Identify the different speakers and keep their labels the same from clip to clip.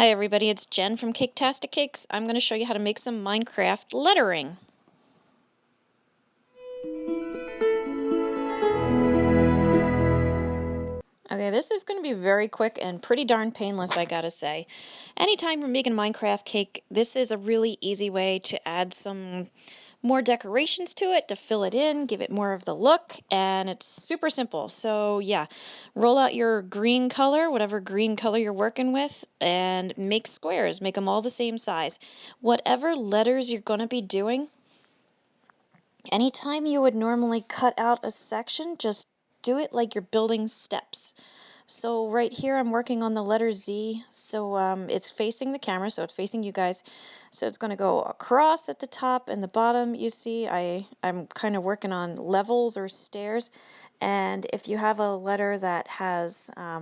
Speaker 1: Hi everybody, it's Jen from Caketastic Cakes. I'm going to show you how to make some Minecraft lettering. Okay, this is going to be very quick and pretty darn painless, I gotta say. Anytime you're making a Minecraft cake, this is a really easy way to add some more decorations to it, to fill it in, give it more of the look, and it's super simple. So yeah, roll out your green color, whatever green color you're working with, and make squares. Make them all the same size. Whatever letters you're going to be doing, anytime you would normally cut out a section, just do it like you're building steps. So right here I'm working on the letter Z, so it's facing the camera, so it's facing you guys. So it's going to go across at the top and the bottom. You see I'm kind of working on levels or stairs, and if you have a letter that has, how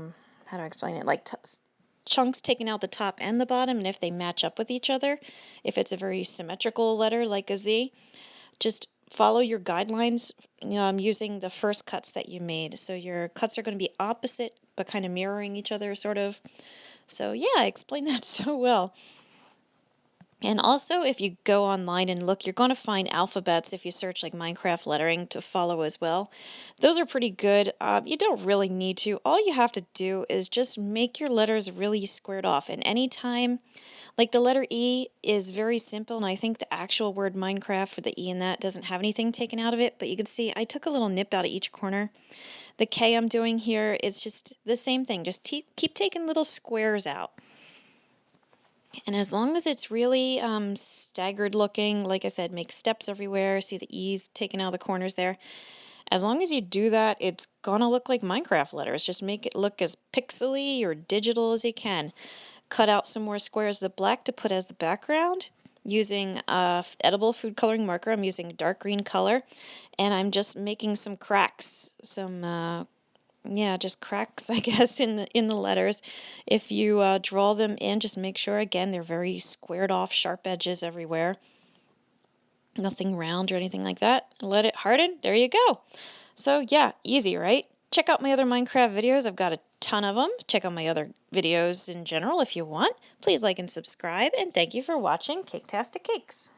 Speaker 1: do I explain it, like chunks taking out the top and the bottom, and if they match up with each other, if it's a very symmetrical letter like a Z, just follow your guidelines using the first cuts that you made. So your cuts are going to be opposite but kind of mirroring each other, sort of. So yeah, I explained that so well. And also, if you go online and look, you're going to find alphabets if you search like Minecraft lettering to follow as well. Those are pretty good. You don't really need to. All you have to do is just make your letters really squared off. And anytime, like the letter E is very simple, and I think the actual word Minecraft for the E in that doesn't have anything taken out of it, but you can see I took a little nip out of each corner. The K I'm doing here is just the same thing. Just keep taking little squares out. And as long as it's really staggered looking, like I said, make steps everywhere. See the E's taken out of the corners there. As long as you do that, it's going to look like Minecraft letters. Just make it look as pixely or digital as you can. Cut out some more squares of the black to put as the background. Using edible food coloring marker, I'm using dark green color, and I'm just making some cracks, just cracks, I guess, in the letters. If you draw them in, just make sure again they're very squared off, sharp edges everywhere. Nothing round or anything like that. Let it harden. There you go. So yeah, easy, right? Check out my other Minecraft videos. I've got a ton of them. Check out my other videos in general if you want. Please like and subscribe, and thank you for watching Caketastic Cakes.